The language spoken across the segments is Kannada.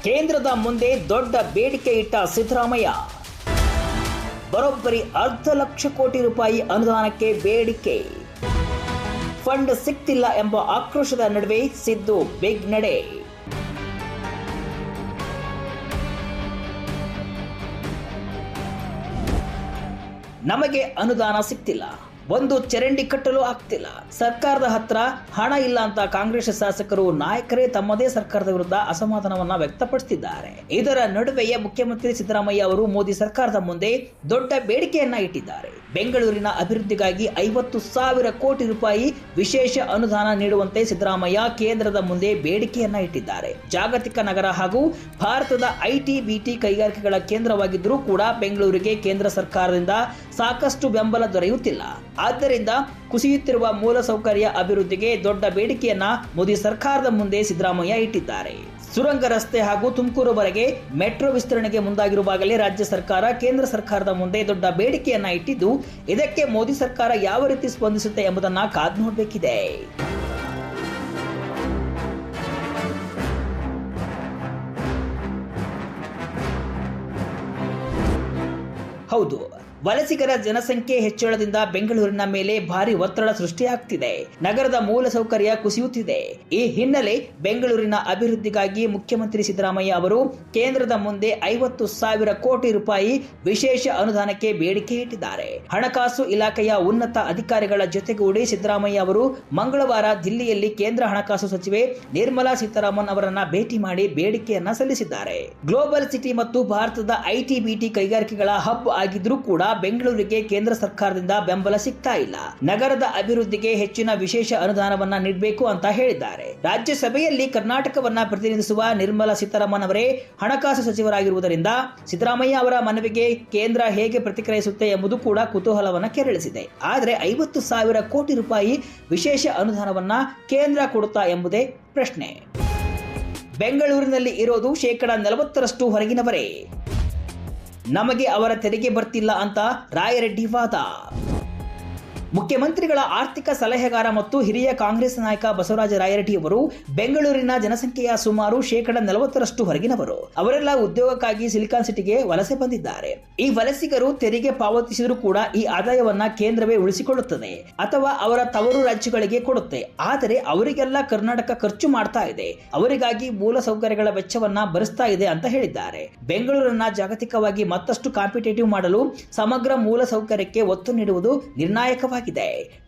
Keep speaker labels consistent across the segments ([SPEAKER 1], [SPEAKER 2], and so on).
[SPEAKER 1] ಕೇಂದ್ರದ ಮುಂದೆ ದೊಡ್ಡ ಬೇಡಿಕೆ ಇಟ್ಟ ಸಿದ್ದರಾಮಯ್ಯ. ಬರೋಬ್ಬರಿ 1/2 ಲಕ್ಷ ಕೋಟಿ ರೂಪಾಯಿ ಅನುದಾನಕ್ಕೆ ಬೇಡಿಕೆ. ಫಂಡ್ ಸಿಗ್ತಿಲ್ಲ ಎಂಬ ಆಕ್ರೋಶದ ನಡುವೆ ಸಿದ್ದು ಬಿಗ್ ನಡೆ. ನಮಗೆ ಅನುದಾನ ಸಿಗ್ತಿಲ್ಲ, ಒಂದು ಚರಂಡಿ ಕಟ್ಟಲು ಆಗ್ತಿಲ್ಲ, ಸರ್ಕಾರದ ಹತ್ರ ಹಣ ಇಲ್ಲ ಅಂತ ಕಾಂಗ್ರೆಸ್ ಶಾಸಕರು ನಾಯಕರೇ ತಮ್ಮದೇ ಸರ್ಕಾರದ ವಿರುದ್ಧ ಅಸಮಾಧಾನವನ್ನ ವ್ಯಕ್ತಪಡಿಸುತ್ತಿದ್ದಾರೆ. ಇದರ ನಡುವೆಯೇ ಮುಖ್ಯಮಂತ್ರಿ ಸಿದ್ದರಾಮಯ್ಯ ಅವರು ಮೋದಿ ಸರ್ಕಾರದ ಮುಂದೆ ದೊಡ್ಡ ಬೇಡಿಕೆಯನ್ನ ಇಟ್ಟಿದ್ದಾರೆ. ಬೆಂಗಳೂರಿನ ಅಭಿವೃದ್ಧಿಗಾಗಿ 50,000 ಕೋಟಿ ರೂಪಾಯಿ ವಿಶೇಷ ಅನುದಾನ ನೀಡುವಂತೆ ಸಿದ್ದರಾಮಯ್ಯ ಕೇಂದ್ರದ ಮುಂದೆ ಬೇಡಿಕೆಯನ್ನ ಇಟ್ಟಿದ್ದಾರೆ. ಜಾಗತಿಕ ನಗರ ಹಾಗೂ ಭಾರತದ ಐಟಿ ಬಿಟಿ ಕೈಗಾರಿಕೆಗಳ ಕೇಂದ್ರವಾಗಿದ್ದರೂ ಕೂಡ ಬೆಂಗಳೂರಿಗೆ ಕೇಂದ್ರ ಸರ್ಕಾರದಿಂದ ಸಾಕಷ್ಟು ಬೆಂಬಲ ದೊರೆಯುತ್ತಿಲ್ಲ. ಆದ್ದರಿಂದ ಕುಸಿಯುತ್ತಿರುವ ಮೂಲಸೌಕರ್ಯ ಅಭಿವೃದ್ಧಿಗೆ ದೊಡ್ಡ ಬೇಡಿಕೆಯನ್ನ ಮೋದಿ ಸರ್ಕಾರದ ಮುಂದೆ ಸಿದ್ದರಾಮಯ್ಯ ಇಟ್ಟಿದ್ದಾರೆ. ಸುರಂಗ ರಸ್ತೆ ಹಾಗೂ ತುಮಕೂರುವರೆಗೆ ಮೆಟ್ರೋ ವಿಸ್ತರಣೆಗೆ ಮುಂದಾಗಿರುವಾಗಲೇ ರಾಜ್ಯ ಸರ್ಕಾರ ಕೇಂದ್ರ ಸರ್ಕಾರದ ಮುಂದೆ ದೊಡ್ಡ ಬೇಡಿಕೆಯನ್ನ ಇಟ್ಟಿದ್ದು, ಇದಕ್ಕೆ ಮೋದಿ ಸರ್ಕಾರ ಯಾವ ರೀತಿ ಸ್ಪಂದಿಸುತ್ತೆ ಎಂಬುದನ್ನ ಕಾದು ನೋಡಬೇಕಿದೆ. ಹೌದು, ವಲಸಿಗರ ಜನಸಂಖ್ಯೆ ಹೆಚ್ಚಳದಿಂದ ಬೆಂಗಳೂರಿನ ಮೇಲೆ ಭಾರಿ ಒತ್ತಡ ಸೃಷ್ಟಿಯಾಗ್ತಿದೆ. ನಗರದ ಮೂಲಸೌಕರ್ಯ ಕುಸಿಯುತ್ತಿದೆ. ಈ ಹಿನ್ನೆಲೆ ಬೆಂಗಳೂರಿನ ಅಭಿವೃದ್ಧಿಗಾಗಿ ಮುಖ್ಯಮಂತ್ರಿ ಸಿದ್ದರಾಮಯ್ಯ ಅವರು ಕೇಂದ್ರದ ಮುಂದೆ 50,000 ಕೋಟಿ ರೂಪಾಯಿ ವಿಶೇಷ ಅನುದಾನಕ್ಕೆ ಬೇಡಿಕೆ ಇಟ್ಟಿದ್ದಾರೆ. ಹಣಕಾಸು ಇಲಾಖೆಯ ಉನ್ನತ ಅಧಿಕಾರಿಗಳ ಜೊತೆಗೂಡಿ ಸಿದ್ದರಾಮಯ್ಯ ಅವರು ಮಂಗಳವಾರ ದಿಲ್ಲಿಯಲ್ಲಿ ಕೇಂದ್ರ ಹಣಕಾಸು ಸಚಿವೆ ನಿರ್ಮಲಾ ಸೀತಾರಾಮನ್ ಅವರನ್ನ ಭೇಟಿ ಮಾಡಿ ಬೇಡಿಕೆಯನ್ನ ಸಲ್ಲಿಸಿದ್ದಾರೆ. ಗ್ಲೋಬಲ್ ಸಿಟಿ ಮತ್ತು ಭಾರತದ ಐಟಿ ಬಿಟಿ ಕೈಗಾರಿಕೆಗಳ ಹಬ್ ಆಗಿದ್ರೂ ಕೂಡ ಬೆಂಗಳೂರಿಗೆ ಕೇಂದ್ರ ಸರ್ಕಾರದಿಂದ ಬೆಂಬಲ ಸಿಗ್ತಾ ಇಲ್ಲ. ನಗರದ ಅಭಿವೃದ್ಧಿಗೆ ಹೆಚ್ಚಿನ ವಿಶೇಷ ಅನುದಾನವನ್ನ ನೀಡಬೇಕು ಅಂತ ಹೇಳಿದ್ದಾರೆ. ರಾಜ್ಯಸಭೆಯಲ್ಲಿ ಕರ್ನಾಟಕವನ್ನ ಪ್ರತಿನಿಧಿಸುವ ನಿರ್ಮಲಾ ಸೀತಾರಾಮನ್ ಅವರೇ ಹಣಕಾಸು ಸಚಿವರಾಗಿರುವುದರಿಂದ ಸಿದ್ದರಾಮಯ್ಯ ಅವರ ಮನವಿಗೆ ಕೇಂದ್ರ ಹೇಗೆ ಪ್ರತಿಕ್ರಿಯಿಸುತ್ತೆ ಎಂಬುದು ಕೂಡ ಕುತೂಹಲವನ್ನ ಕೆರಳಿಸಿದೆ. ಆದರೆ 50,000 ಕೋಟಿ ರೂಪಾಯಿ ವಿಶೇಷ ಅನುದಾನವನ್ನ ಕೇಂದ್ರ ಕೊಡುತ್ತಾ ಎಂಬುದೇ ಪ್ರಶ್ನೆ. ಬೆಂಗಳೂರಿನಲ್ಲಿ ಇರೋದು 40% ಹೊರಗಿನವರೇ. ನಮಗೆ ಅವರ ತೆರಿಗೆ ಬರ್ತಿಲ್ಲ ಅಂತ ರಾಯರೆಡ್ಡಿ ವಾದ. ಮುಖ್ಯಮಂತ್ರಿಗಳ ಆರ್ಥಿಕ ಸಲಹೆಗಾರ ಮತ್ತು ಹಿರಿಯ ಕಾಂಗ್ರೆಸ್ ನಾಯಕ ಬಸವರಾಜ ರಾಯರೆಡ್ಡಿ ಅವರು ಬೆಂಗಳೂರಿನ ಜನಸಂಖ್ಯೆಯ ಸುಮಾರು 40% ಹೊರಗಿನವರು. ಅವರೆಲ್ಲ ಉದ್ಯೋಗಕ್ಕಾಗಿ ಸಿಲಿಕಾನ್ ಸಿಟಿಗೆ ವಲಸೆ ಬಂದಿದ್ದಾರೆ. ಈ ವಲಸಿಗರು ತೆರಿಗೆ ಪಾವತಿಸಿದರೂ ಕೂಡ ಈ ಆದಾಯವನ್ನ ಕೇಂದ್ರವೇ ಉಳಿಸಿಕೊಳ್ಳುತ್ತದೆ ಅಥವಾ ಅವರ ತವರು ರಾಜ್ಯಗಳಿಗೆ ಕೊಡುತ್ತೆ. ಆದರೆ ಅವರಿಗೆಲ್ಲ ಕರ್ನಾಟಕ ಖರ್ಚು ಮಾಡ್ತಾ ಇದೆ. ಅವರಿಗಾಗಿ ಮೂಲ ಸೌಕರ್ಯಗಳ ವೆಚ್ಚವನ್ನ ಭರಿಸ್ತಾ ಇದೆ ಅಂತ ಹೇಳಿದ್ದಾರೆ. ಬೆಂಗಳೂರನ್ನ ಜಾಗತಿಕವಾಗಿ ಮತ್ತಷ್ಟು ಕಾಂಪಿಟೇಟಿವ್ ಮಾಡಲು ಸಮಗ್ರ ಮೂಲ ಸೌಕರ್ಯಕ್ಕೆ ಒತ್ತು ನೀಡುವುದು ನಿರ್ಣಾಯಕವಾಗಿದೆ.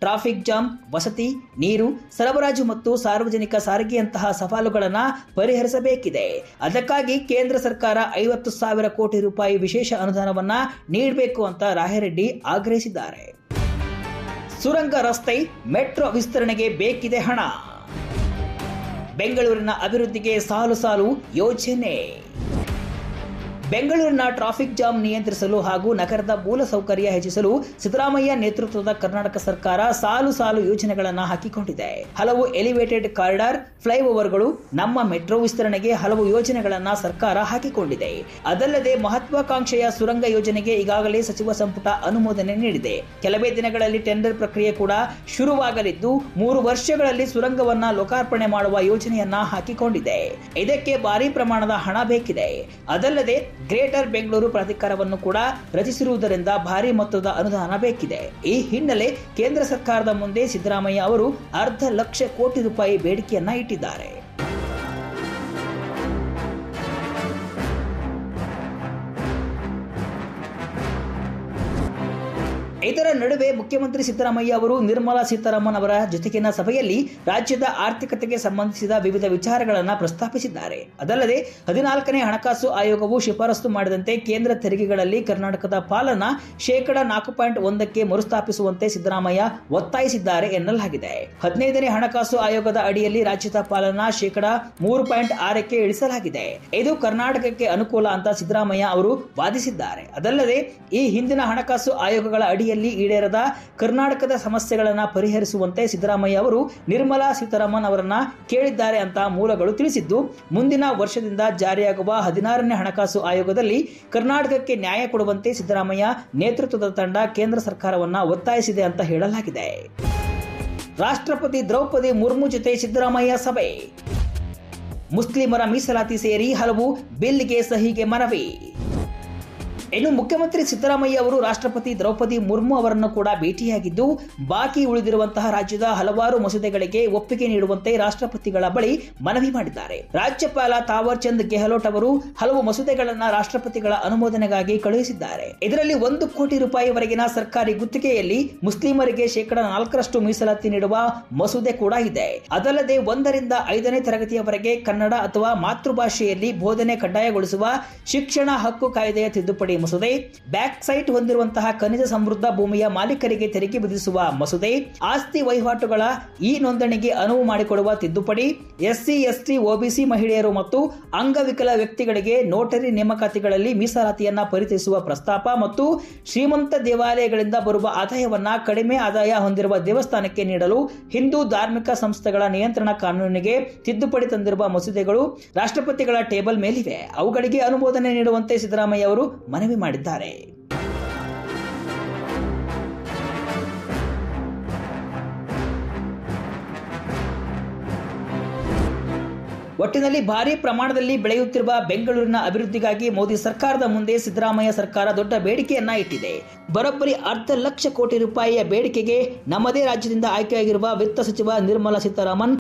[SPEAKER 1] ಟ್ರಾಫಿಕ್ ಜಾಮ್, ವಸತಿ, ನೀರು ಸರಬರಾಜು ಮತ್ತು ಸಾರ್ವಜನಿಕ ಸಾರಿಗೆಯಂತಹ ಸವಾಲುಗಳನ್ನು ಪರಿಹರಿಸಬೇಕಿದೆ. ಅದಕ್ಕಾಗಿ ಕೇಂದ್ರ ಸರ್ಕಾರ 50,000 ಕೋಟಿ ರೂಪಾಯಿ ವಿಶೇಷ ಅನುದಾನವನ್ನ ನೀಡಬೇಕು ಅಂತ ರಾಯರೆಡ್ಡಿ ಆಗ್ರಹಿಸಿದ್ದಾರೆ. ಸುರಂಗ ರಸ್ತೆ, ಮೆಟ್ರೋ ವಿಸ್ತರಣೆಗೆ ಬೇಕಿದೆ ಹಣ. ಬೆಂಗಳೂರಿನ ಅಭಿವೃದ್ಧಿಗೆ ಸಾಲು ಸಾಲು ಯೋಜನೆ. ಬೆಂಗಳೂರಿನ ಟ್ರಾಫಿಕ್ ಜಾಮ್ ನಿಯಂತ್ರಿಸಲು ಹಾಗೂ ನಗರದ ಮೂಲಸೌಕರ್ಯ ಹೆಚ್ಚಿಸಲು ಸಿದ್ದರಾಮಯ್ಯ ನೇತೃತ್ವದ ಕರ್ನಾಟಕ ಸರ್ಕಾರ ಸಾಲು ಸಾಲು ಯೋಜನೆಗಳನ್ನು ಹಾಕಿಕೊಂಡಿದೆ. ಹಲವು ಎಲಿವೇಟೆಡ್ ಕಾರಿಡಾರ್, ಫ್ಲೈಓವರ್ಗಳು, ನಮ್ಮ ಮೆಟ್ರೋ ವಿಸ್ತರಣೆಗೆ ಹಲವು ಯೋಜನೆಗಳನ್ನು ಸರ್ಕಾರ ಹಾಕಿಕೊಂಡಿದೆ. ಅದಲ್ಲದೆ ಮಹತ್ವಾಕಾಂಕ್ಷೆಯ ಸುರಂಗ ಯೋಜನೆಗೆ ಈಗಾಗಲೇ ಸಚಿವ ಸಂಪುಟ ಅನುಮೋದನೆ ನೀಡಿದೆ. ಕೆಲವೇ ದಿನಗಳಲ್ಲಿ ಟೆಂಡರ್ ಪ್ರಕ್ರಿಯೆ ಕೂಡ ಶುರುವಾಗಲಿದ್ದು 3 ವರ್ಷಗಳಲ್ಲಿ ಸುರಂಗವನ್ನ ಲೋಕಾರ್ಪಣೆ ಮಾಡುವ ಯೋಜನೆಯನ್ನ ಹಾಕಿಕೊಂಡಿದೆ. ಇದಕ್ಕೆ ಭಾರಿ ಪ್ರಮಾಣದ ಹಣ ಬೇಕಿದೆ. ಅದಲ್ಲದೆ ಗ್ರೇಟರ್ ಬೆಂಗಳೂರು ಪ್ರಾಧಿಕಾರವನ್ನು ಕೂಡ ರಚಿಸಿರುವುದರಿಂದ ಭಾರಿ ಮೊತ್ತದ ಅನುದಾನ ಬೇಕಿದೆ. ಈ ಹಿನ್ನೆಲೆ ಕೇಂದ್ರ ಸರ್ಕಾರದ ಮುಂದೆ ಸಿದ್ದರಾಮಯ್ಯ ಅವರು 1/2 ಲಕ್ಷ ಕೋಟಿ ರೂಪಾಯಿ ಬೇಡಿಕೆಯನ್ನ ಇಟ್ಟಿದ್ದಾರೆ. ಇದರ ನಡುವೆ ಮುಖ್ಯಮಂತ್ರಿ ಸಿದ್ದರಾಮಯ್ಯ ಅವರು ನಿರ್ಮಲಾ ಸೀತಾರಾಮನ್ ಅವರ ಜೊತೆಗಿನ ಸಭೆಯಲ್ಲಿ ರಾಜ್ಯದ ಆರ್ಥಿಕತೆಗೆ ಸಂಬಂಧಿಸಿದ ವಿವಿಧ ವಿಚಾರಗಳನ್ನು ಪ್ರಸ್ತಾಪಿಸಿದ್ದಾರೆ. ಅದಲ್ಲದೆ 14ನೇ ಹಣಕಾಸು ಆಯೋಗವು ಶಿಫಾರಸು ಮಾಡಿದಂತೆ ಕೇಂದ್ರ ತೆರಿಗೆಗಳಲ್ಲಿ ಕರ್ನಾಟಕದ ಪಾಲನ್ನ 4.1ಕ್ಕೆ ಮರುಸ್ಥಾಪಿಸುವಂತೆ ಸಿದ್ದರಾಮಯ್ಯ ಒತ್ತಾಯಿಸಿದ್ದಾರೆ ಎನ್ನಲಾಗಿದೆ. 15ನೇ ಹಣಕಾಸು ಆಯೋಗದ ಅಡಿಯಲ್ಲಿ ರಾಜ್ಯದ ಪಾಲನ್ನ 3.6ಕ್ಕೆ ಇಳಿಸಲಾಗಿದೆ. ಇದು ಕರ್ನಾಟಕಕ್ಕೆ ಅನುಕೂಲ ಅಂತ ಸಿದ್ದರಾಮಯ್ಯ ಅವರು ವಾದಿಸಿದ್ದಾರೆ. ಅದಲ್ಲದೆ ಈ ಹಿಂದಿನ ಹಣಕಾಸು ಆಯೋಗಗಳ ಅಡಿಯಲ್ಲಿ ಈಡೇರದ ಕರ್ನಾಟಕದ ಸಮಸ್ಯೆಗಳನ್ನು ಪರಿಹರಿಸುವಂತೆ ಸಿದ್ದರಾಮಯ್ಯ ಅವರು ನಿರ್ಮಲಾ ಸೀತಾರಾಮನ್ ಅವರನ್ನ ಕೇಳಿದ್ದಾರೆ ಅಂತ ಮೂಲಗಳು ತಿಳಿಸಿದ್ದು, ಮುಂದಿನ ವರ್ಷದಿಂದ ಜಾರಿಯಾಗುವ 16ನೇ ಹಣಕಾಸು ಆಯೋಗದಲ್ಲಿ ಕರ್ನಾಟಕಕ್ಕೆ ನ್ಯಾಯ ಕೊಡುವಂತೆ ಸಿದ್ದರಾಮಯ್ಯ ನೇತೃತ್ವದ ತಂಡ ಕೇಂದ್ರ ಸರ್ಕಾರವನ್ನ ಒತ್ತಾಯಿಸಿದೆ ಅಂತ ಹೇಳಲಾಗಿದೆ. ರಾಷ್ಟ್ರಪತಿ ದ್ರೌಪದಿ ಮುರ್ಮು ಜೊತೆ ಸಿದ್ದರಾಮಯ್ಯ ಸಭೆ. ಮುಸ್ಲಿಮರ ಮೀಸಲಾತಿ ಸೇರಿ ಹಲವು ಬಿಲ್ಗೆ ಸಹಿಗೆ ಮನವಿ. ಇನ್ನು ಮುಖ್ಯಮಂತ್ರಿ ಸಿದ್ದರಾಮಯ್ಯ ಅವರು ರಾಷ್ಟ್ರಪತಿ ದ್ರೌಪದಿ ಮುರ್ಮು ಅವರನ್ನು ಕೂಡ ಭೇಟಿಯಾಗಿದ್ದು, ಬಾಕಿ ಉಳಿದಿರುವಂತಹ ರಾಜ್ಯದ ಹಲವಾರು ಮಸೂದೆಗಳಿಗೆ ಒಪ್ಪಿಗೆ ನೀಡುವಂತೆ ರಾಷ್ಟ್ರಪತಿಗಳ ಬಳಿ ಮನವಿ ಮಾಡಿದ್ದಾರೆ. ರಾಜ್ಯಪಾಲ ತಾವರ್ ಚಂದ್ ಗೆಹ್ಲೋಟ್ ಅವರು ಹಲವು ಮಸೂದೆಗಳನ್ನು ರಾಷ್ಟ್ರಪತಿಗಳ ಅನುಮೋದನೆಗಾಗಿ ಕಳುಹಿಸಿದ್ದಾರೆ. ಇದರಲ್ಲಿ 1 ಕೋಟಿ ರೂಪಾಯಿವರೆಗಿನ ಸರ್ಕಾರಿ ಗುತ್ತಿಗೆಯಲ್ಲಿ ಮುಸ್ಲಿಮರಿಗೆ 4% ಮೀಸಲಾತಿ ನೀಡುವ ಮಸೂದೆ ಕೂಡ ಇದೆ. ಅದಲ್ಲದೆ 1 ರಿಂದ 5ನೇ ತರಗತಿಯವರೆಗೆ ಕನ್ನಡ ಅಥವಾ ಮಾತೃಭಾಷೆಯಲ್ಲಿ ಬೋಧನೆ ಕಡ್ಡಾಯಗೊಳಿಸುವ ಶಿಕ್ಷಣ ಹಕ್ಕು ಕಾಯ್ದೆಯ ತಿದ್ದುಪಡಿ ಮಸೂದೆ, ಬ್ಯಾಕ್ ಸೈಟ್ ಹೊಂದಿರುವಂತಹ ಖನಿಜ ಸಮೃದ್ಧ ಭೂಮಿಯ ಮಾಲೀಕರಿಗೆ ತೆರಿಗೆ ವಿಧಿಸುವ ಮಸೂದೆ, ಆಸ್ತಿ ವಹಿವಾಟುಗಳ ನೋಂದಣಿಗೆ ಅನುವು ಮಾಡಿಕೊಡುವ ತಿದ್ದುಪಡಿ, ಎಸ್ಸಿ ಎಸ್ಟಿ ಒಬಿಸಿ ಮಹಿಳೆಯರು ಮತ್ತು ಅಂಗವಿಕಲ ವ್ಯಕ್ತಿಗಳಿಗೆ ನೋಟರಿ ನೇಮಕಾತಿಗಳಲ್ಲಿ ಮೀಸಲಾತಿಯನ್ನ ಪರಿಚಯಿಸುವ ಪ್ರಸ್ತಾಪ ಮತ್ತು ಶ್ರೀಮಂತ ದೇವಾಲಯಗಳಿಂದ ಬರುವ ಆದಾಯವನ್ನ ಕಡಿಮೆ ಆದಾಯ ಹೊಂದಿರುವ ದೇವಸ್ಥಾನಕ್ಕೆ ನೀಡಲು ಹಿಂದೂ ಧಾರ್ಮಿಕ ಸಂಸ್ಥೆಗಳ ನಿಯಂತ್ರಣ ಕಾನೂನಿಗೆ ತಿದ್ದುಪಡಿ ತಂದಿರುವ ಮಸೂದೆಗಳು ರಾಷ್ಟ್ರಪತಿಗಳ ಟೇಬಲ್ ಮೇಲಿವೆ. ಅವುಗಳಿಗೆ ಅನುಮೋದನೆ ನೀಡುವಂತೆ ಸಿದ್ದರಾಮಯ್ಯ ಅವರು ಮನವಿ ಮಾಡಿದ್ದಾರೆ. ಒಟ್ಟಿನಲ್ಲಿ ಭಾರಿ ಪ್ರಮಾಣದಲ್ಲಿ ಬೆಳೆಯುತ್ತಿರುವ ಬೆಂಗಳೂರಿನ ಅಭಿವೃದ್ಧಿಗಾಗಿ ಮೋದಿ ಸರ್ಕಾರದ ಮುಂದೆ ಸಿದ್ದರಾಮಯ್ಯ ಸರ್ಕಾರ ದೊಡ್ಡ ಬೇಡಿಕೆಯನ್ನ ಇಟ್ಟಿದೆ. ಬರೋಬ್ಬರಿ 1/2 ಲಕ್ಷ ಕೋಟಿ ರೂಪಾಯಿಯ ಬೇಡಿಕೆಗೆ ನಮ್ಮದೇ ರಾಜ್ಯದಿಂದ ಆಯ್ಕೆಯಾಗಿರುವ ವಿತ್ತ ಸಚಿವ ನಿರ್ಮಲಾ ಸೀತಾರಾಮನ್